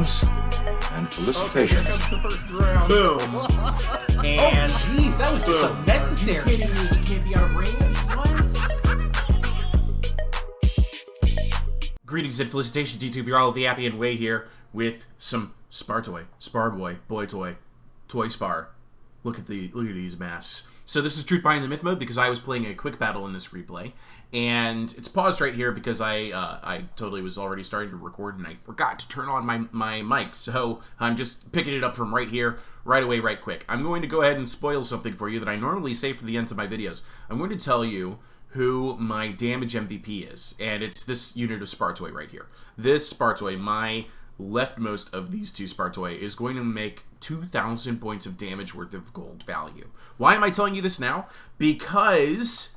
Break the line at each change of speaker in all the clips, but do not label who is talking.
Greetings and felicitations.
Okay, here comes the first round.
Boom. And
Jeez, that was just
boom.
unnecessary.
You kidding me? You can't be out of range? What?
Greetings and felicitations, YouTube. Jarl of the Appian way here with some Spartoy, Sparboy, Boy Toy, Toy Spar. Look at these masks. So this is Truth Behind the Myth mode because I was playing a quick battle in this replay, and it's paused right here because I totally was already starting to record and I forgot to turn on my mic. So I'm just picking it up from right here, right away, right quick. I'm going to go ahead and spoil something for you that I normally say for the ends of my videos. I'm going to tell you who my damage MVP is, and it's this unit of Spartoy right here. This Spartoy, my leftmost of these two Spartoy, is going to make 2,000 points of damage worth of gold value. Why am I telling you this now? Because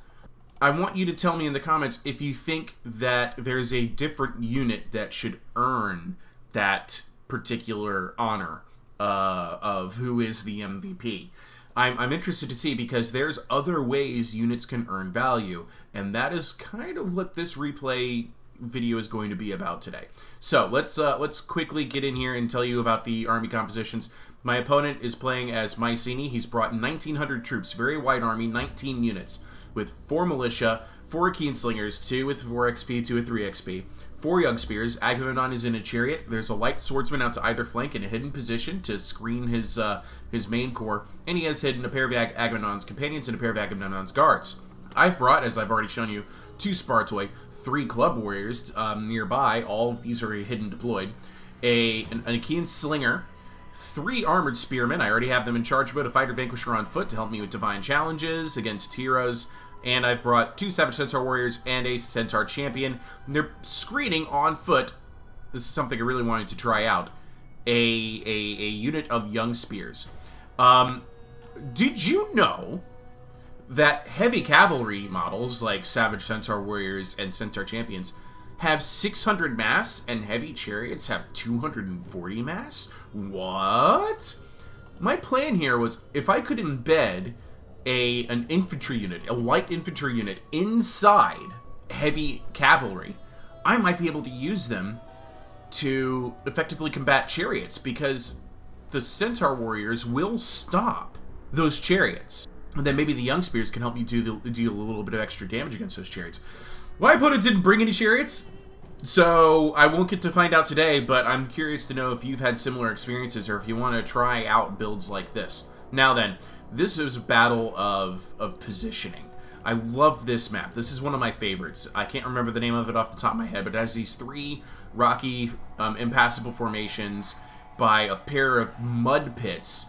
I want you to tell me in the comments if you think that there's a different unit that should earn that particular honor of who is the MVP. I'm interested to see because there's other ways units can earn value, and that is kind of what this replay video is going to be about today. So let's quickly get in here and tell you about the army compositions. My opponent is playing as Mycenae. He's brought 1,900 troops, very wide army, 19 units, with 4 militia, 4 keen slingers, 2 with 4 XP, 2 with 3 XP, 4 young spears. Agamemnon is in a chariot. There's a light swordsman out to either flank in a hidden position to screen his main corps, and he has hidden a pair of Agamemnon's companions and a pair of Agamemnon's guards. I've brought, as I've already shown you, 2 Spartoy, 3 club warriors nearby. All of these are hidden deployed. An Achaean slinger, 3 armored spearmen. I already have them in charge mode. A fighter vanquisher on foot to help me with divine challenges against heroes. And I've brought 2 Savage Centaur warriors and a Centaur champion. They're screening on foot. This is something I really wanted to try out. A unit of young spears. Did you know that heavy cavalry models like Savage Centaur warriors and Centaur champions have 600 mass and heavy chariots have 240 mass? What? My plan here was if I could embed an infantry unit, a light infantry unit inside heavy cavalry, I might be able to use them to effectively combat chariots because the Centaur warriors will stop those chariots. And then maybe the young spears can help you deal a little bit of extra damage against those chariots. My opponent didn't bring any chariots, so I won't get to find out today, but I'm curious to know if you've had similar experiences or if you want to try out builds like this. Now then, this is a battle of positioning. I love this map. This is one of my favorites. I can't remember the name of it off the top of my head, but it has these 3 rocky, impassable formations by a pair of mud pits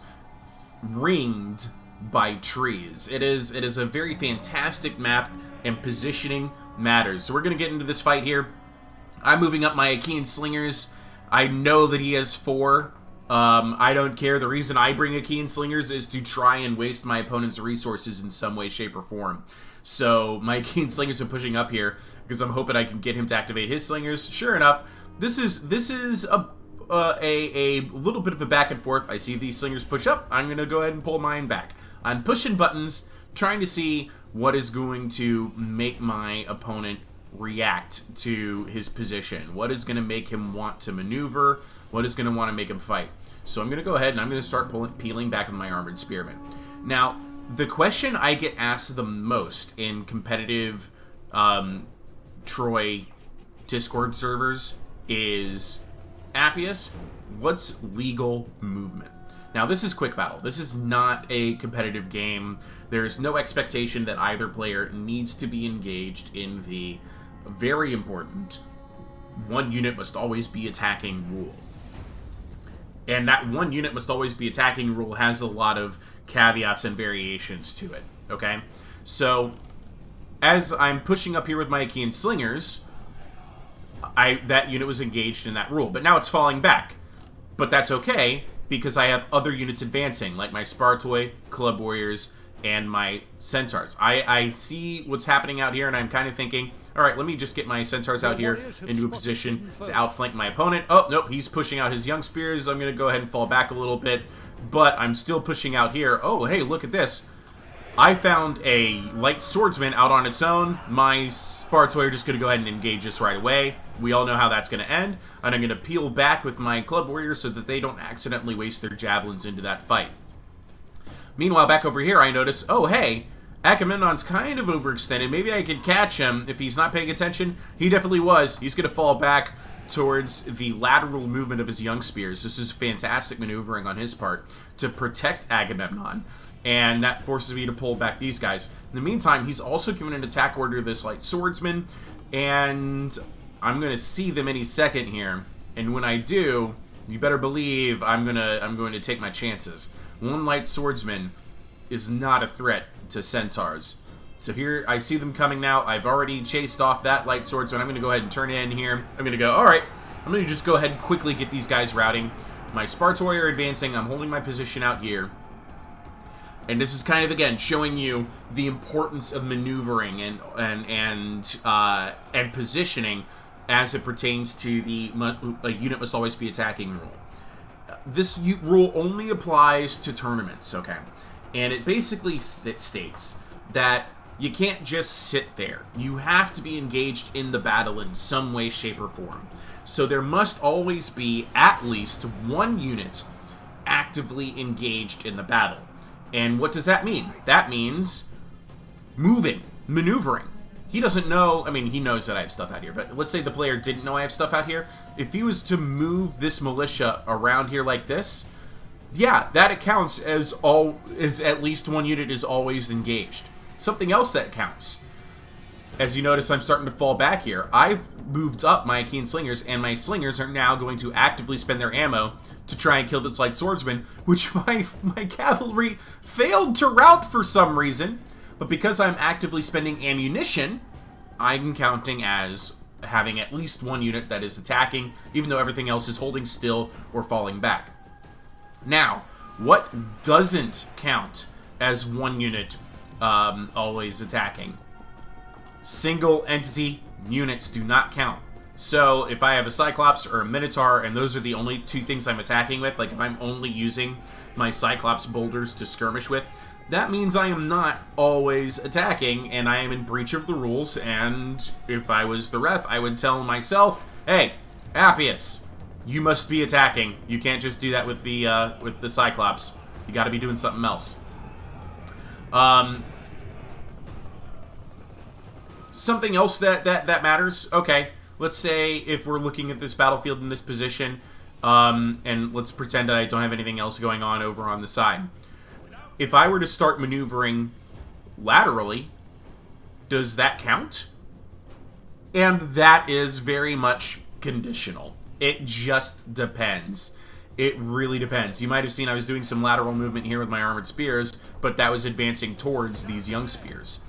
ringed by trees. It is a very fantastic map, and positioning matters. So we're going to get into this fight here. I'm moving up my Achaean slingers. I know that he has 4. I don't care. The reason I bring Achaean slingers is to try and waste my opponent's resources in some way, shape, or form. So my Achaean slingers are pushing up here because I'm hoping I can get him to activate his slingers. Sure enough, this is a little bit of a back and forth. I see these slingers push up. I'm going to go ahead and pull mine back. I'm pushing buttons, trying to see what is going to make my opponent react to his position. What is going to make him want to maneuver? What is going to want to make him fight? So I'm going to go ahead and I'm going to start peeling back with my armored spearmen. Now, the question I get asked the most in competitive Troy Discord servers is, Appius, what's legal movement? Now, this is quick battle. This is not a competitive game. There's no expectation that either player needs to be engaged in the very important one unit must always be attacking rule. And that one unit must always be attacking rule has a lot of caveats and variations to it, okay? So, as I'm pushing up here with my Achaean slingers, that unit was engaged in that rule. But now it's falling back. But that's okay, because I have other units advancing, like my Spartoy, Club Warriors, and my Centaurs. I see what's happening out here, and I'm kind of thinking, alright, let me just get my Centaurs out here into a position to outflank my opponent. Oh, nope, he's pushing out his young spears. I'm going to go ahead and fall back a little bit, but I'm still pushing out here. Oh, hey, look at this. I found a light swordsman out on its own. My Spartoy are just going to go ahead and engage this right away. We all know how that's going to end. And I'm going to peel back with my club warriors so that they don't accidentally waste their javelins into that fight. Meanwhile, back over here, I notice, oh, hey, Agamemnon's kind of overextended. Maybe I could catch him if he's not paying attention. He definitely was. He's going to fall back towards the lateral movement of his young spears. This is fantastic maneuvering on his part to protect Agamemnon. And that forces me to pull back these guys. In the meantime, he's also given an attack order to this light swordsman. And I'm going to see them any second here. And when I do, you better believe I'm going to take my chances. One light swordsman is not a threat to centaurs. So here, I see them coming now. I've already chased off that light swordsman. I'm going to go ahead and turn in here. I'm going to go, alright, I'm going to just go ahead and quickly get these guys routing. My Spartoi are advancing. I'm holding my position out here. And this is kind of, again, showing you the importance of maneuvering and positioning as it pertains to the a unit must always be attacking rule. This rule only applies to tournaments, okay? And it basically states that you can't just sit there. You have to be engaged in the battle in some way, shape, or form. So there must always be at least one unit actively engaged in the battle. And what does that mean? That means moving, maneuvering. He doesn't know, I mean, he knows that I have stuff out here, but let's say the player didn't know I have stuff out here. If he was to move this militia around here like this, yeah, that accounts as at least one unit is always engaged. Something else that counts. As you notice, I'm starting to fall back here. I've moved up my Achaean slingers, and my slingers are now going to actively spend their ammo to try and kill this light swordsman, which my cavalry failed to rout for some reason. But because I'm actively spending ammunition, I'm counting as having at least one unit that is attacking, even though everything else is holding still or falling back. Now, what doesn't count as one unit always attacking? Single entity units do not count. So if I have a Cyclops or a Minotaur, and those are the only two things I'm attacking with, like if I'm only using my Cyclops boulders to skirmish with, that means I am not always attacking, and I am in breach of the rules, and if I was the ref, I would tell myself, hey, Appius, you must be attacking. You can't just do that with the Cyclops. You gotta be doing something else. Something else that matters, okay. Let's say if we're looking at this battlefield in this position, and let's pretend I don't have anything else going on over on the side. If I were to start maneuvering laterally, does that count? And that is very much conditional. It just depends. It really depends. You might have seen I was doing some lateral movement here with my armored spears, but that was advancing towards these young spears.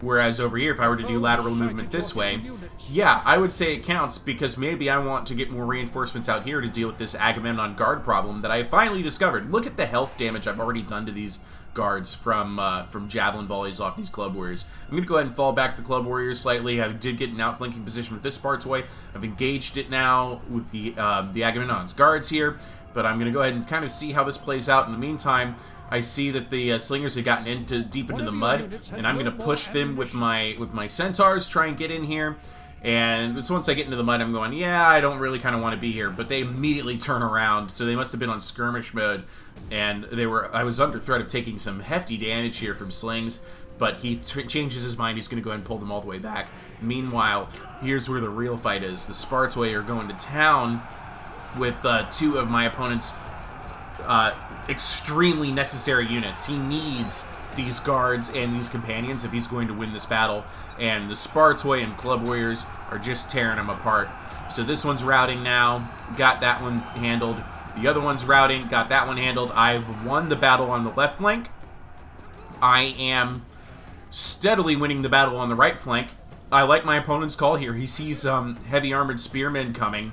Whereas over here, if I were to do lateral movement this way, yeah, I would say it counts because maybe I want to get more reinforcements out here to deal with this Agamemnon guard problem that I finally discovered. Look at the health damage I've already done to these guards from javelin volleys off these club warriors. I'm going to go ahead and fall back the club warriors slightly. I did get an outflanking position with this Spartoi. I've engaged it now with the Agamemnon's guards here, but I'm going to go ahead and kind of see how this plays out. In the meantime, I see that the slingers have gotten deep into the mud, and I'm going to push them with my centaurs, try and get in here. And it's once I get into the mud, I'm going, yeah, I don't really kind of want to be here. But they immediately turn around, so they must have been on skirmish mode, and I was under threat of taking some hefty damage here from slings. But he changes his mind. He's going to go ahead and pull them all the way back. Meanwhile, here's where the real fight is. The Spartoi are going to town with two of my opponent's extremely necessary units. He needs these guards and these companions if he's going to win this battle, and the Spartoi and club warriors are just tearing him apart. So this one's routing now, got that one handled. The other one's routing, got that one handled. I've won the battle on the left flank. I am steadily winning the battle on the right flank. I like my opponent's call here. He sees heavy armored spearmen coming.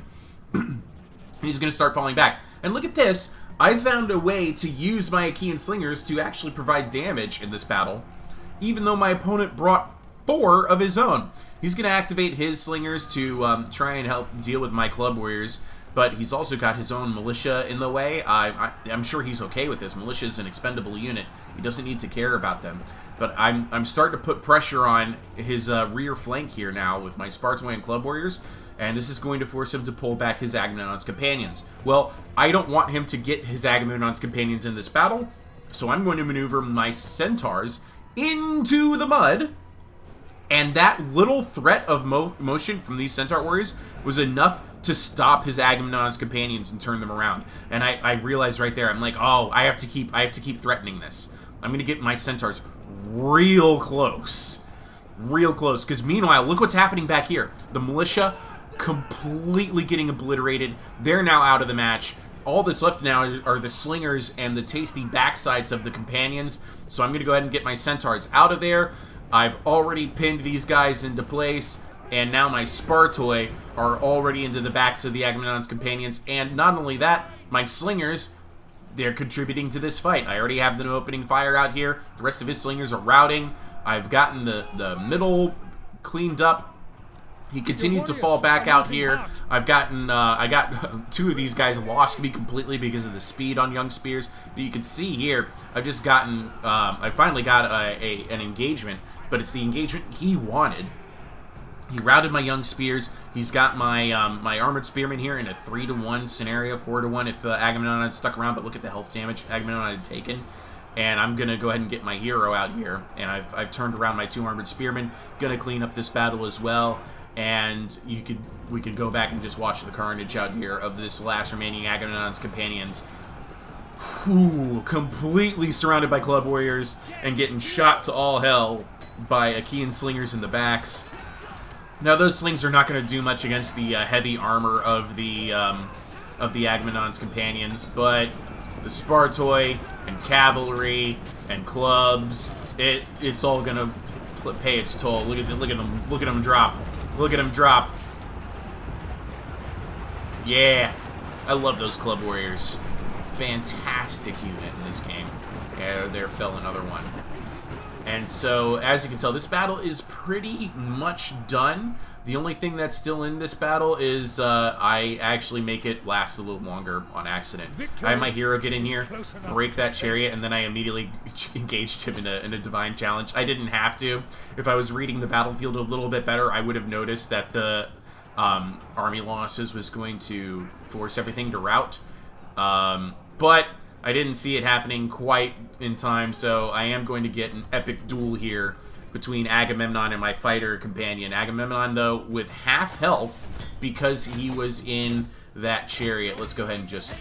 He's going to start falling back. And look at this. I found a way to use my Achaean slingers to actually provide damage in this battle, even though my opponent brought 4 of his own. He's going to activate his slingers to try and help deal with my club warriors. but he's also got his own militia in the way. I'm sure he's okay with this. Militia is an expendable unit. He doesn't need to care about them. But I'm starting to put pressure on his rear flank here now with my Spartan and Club Warriors, and this is going to force him to pull back his Agamemnon's companions. Well, I don't want him to get his Agamemnon's companions in this battle, so I'm going to maneuver my centaurs into the mud, and that little threat of motion from these centaur warriors was enough to stop his Agamemnon's companions and turn them around. And I realized right there, I'm like, oh, I have to keep threatening this. I'm going to get my centaurs real close, because meanwhile, look what's happening back here. The militia completely getting obliterated. They're now out of the match. All that's left now are the slingers and the tasty backsides of the companions. So I'm going to go ahead and get my centaurs out of there. I've already pinned these guys into place, and now my Spartoi are already into the backs of the Agamemnon's companions. And not only that, my slingers, they're contributing to this fight. I already have them opening fire out here. The rest of his slingers are routing. I've gotten the middle cleaned up. He continued to fall back out here. I got two of these guys lost me completely because of the speed on young spears. But you can see here, I've just gotten, I finally got an engagement, but it's the engagement he wanted. He routed my young spears. He's got my my armored spearmen here in a 3-to-1 scenario, 4-to-1 if Agamemnon had stuck around. But look at the health damage Agamemnon had taken. And I'm gonna go ahead and get my hero out here. And I've turned around my 2 armored spearmen. Gonna clean up this battle as well. And we could go back and just watch the carnage out here of this last remaining Agamemnon's companions. Whew, completely surrounded by club warriors and getting shot to all hell by Achaean slingers in the backs. Now those slings are not going to do much against the heavy armor of the Agamemnon's companions, but the Spartoi and cavalry and clubs, it's all going to pay its toll. Look at them drop. Look at him drop. Yeah. I love those club warriors. Fantastic unit in this game. Yeah, there fell another one. And so, as you can tell, this battle is pretty much done. The only thing that's still in this battle is I actually make it last a little longer on accident. I had my hero get in here, break that chariot, and then I immediately engaged him in a divine challenge. I didn't have to. If I was reading the battlefield a little bit better, I would have noticed that the army losses was going to force everything to rout. But I didn't see it happening quite in time, so I am going to get an epic duel here between Agamemnon and my fighter companion. Agamemnon, though, with half health because he was in that chariot. Let's go ahead and just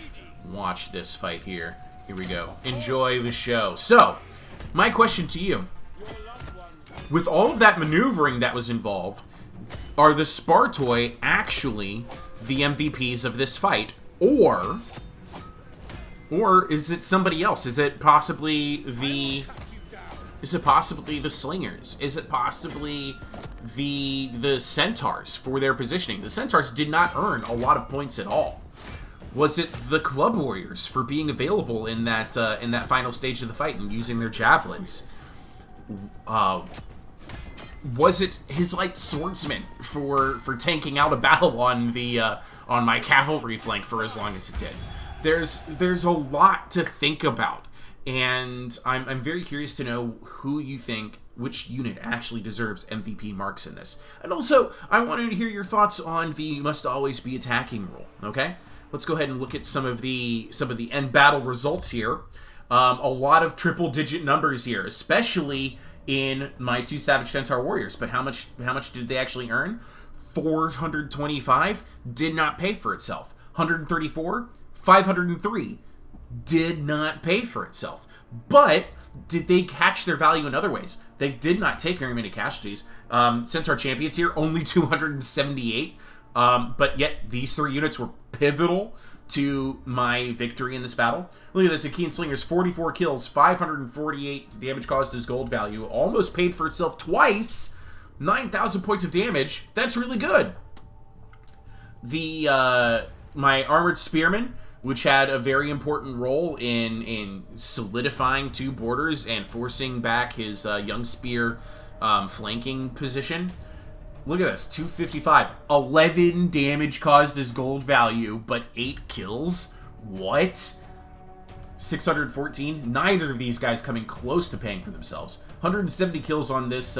watch this fight here. Here we go. Enjoy the show. So, my question to you. With all of that maneuvering that was involved, are the Spartoi actually the MVPs of this fight? Or is it somebody else? Is it possibly the slingers? Is it possibly the centaurs for their positioning? The centaurs did not earn a lot of points at all. Was it the club warriors for being available in that final stage of the fight and using their javelins? Was it his light swordsman for tanking out a battle on my cavalry flank for as long as it did? There's a lot to think about, and I'm very curious to know who you think, which unit actually deserves MVP marks in this. And also, I wanted to hear your thoughts on the must always be attacking rule, okay? Let's go ahead and look at some of the end battle results here. A lot of triple-digit numbers here, especially in my 2 Savage Centaur Warriors. But how much did they actually earn? 425 did not pay for itself. 134, 503 did not pay for itself. But did they catch their value in other ways? They did not take very many casualties. Centaur Champions here, only 278. But yet these 3 units were pivotal to my victory in this battle. Look at this, Achaean Slingers, 44 kills, 548 damage caused as gold value. Almost paid for itself twice. 9,000 points of damage. That's really good. My Armored Spearmen, which had a very important role in solidifying 2 borders and forcing back his young spear flanking position. Look at this, 255. 11 damage caused as gold value, but 8 kills? What? 614. Neither of these guys coming close to paying for themselves. 170 kills on this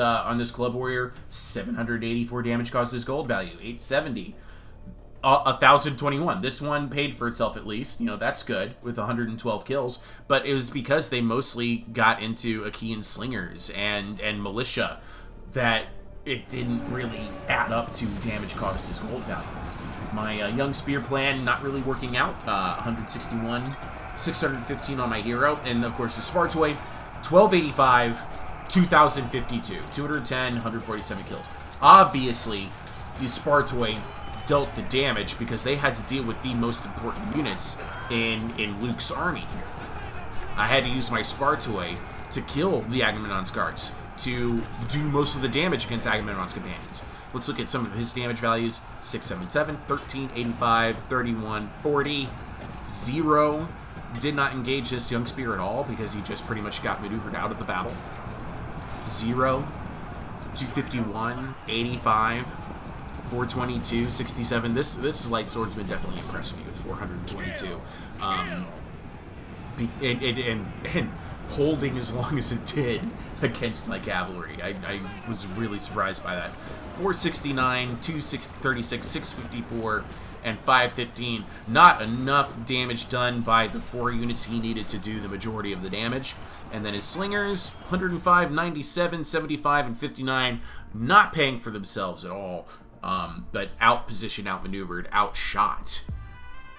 club warrior. 784 damage caused as gold value. 870. 1,021. This one paid for itself at least. You know, that's good with 112 kills. But it was because they mostly got into Appian slingers and militia that it didn't really add up to damage caused as gold value. My young spear plan not really working out. 161. 615 on my hero. And of course the Spartoi. 1285. 2052. 210. 147 kills. Obviously, the Spartoi dealt the damage because they had to deal with the most important units in Luke's army here. I had to use my Spartoi to kill the Agamemnon's guards, to do most of the damage against Agamemnon's companions. Let's look at some of his damage values. 677, 13, 85, 31, 40, 0. Did not engage this young spear at all because he just pretty much got maneuvered out of the battle. 0, 251, 85, 422, 67. This light swordsman definitely impressed me with 422. And holding as long as it did against my cavalry. I was really surprised by that. 469, 236, 654, and 515. Not enough damage done by the 4 units he needed to do the majority of the damage. And then his slingers, 105, 97, 75, and 59, not paying for themselves at all. But out-positioned, out-maneuvered, outshot.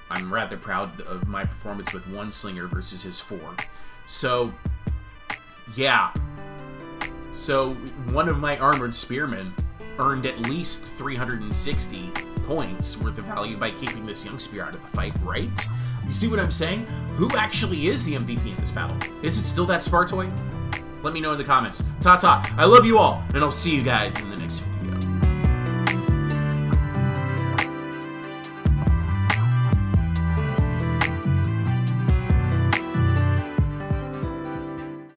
I'm rather proud of my performance with 1 slinger versus his 4. So, yeah. So, one of my armored spearmen earned at least 360 points worth of value by keeping this young spear out of the fight, right? You see what I'm saying? Who actually is the MVP in this battle? Is it still that Spartoi? Let me know in the comments. Ta-ta. I love you all, and I'll see you guys in the next video.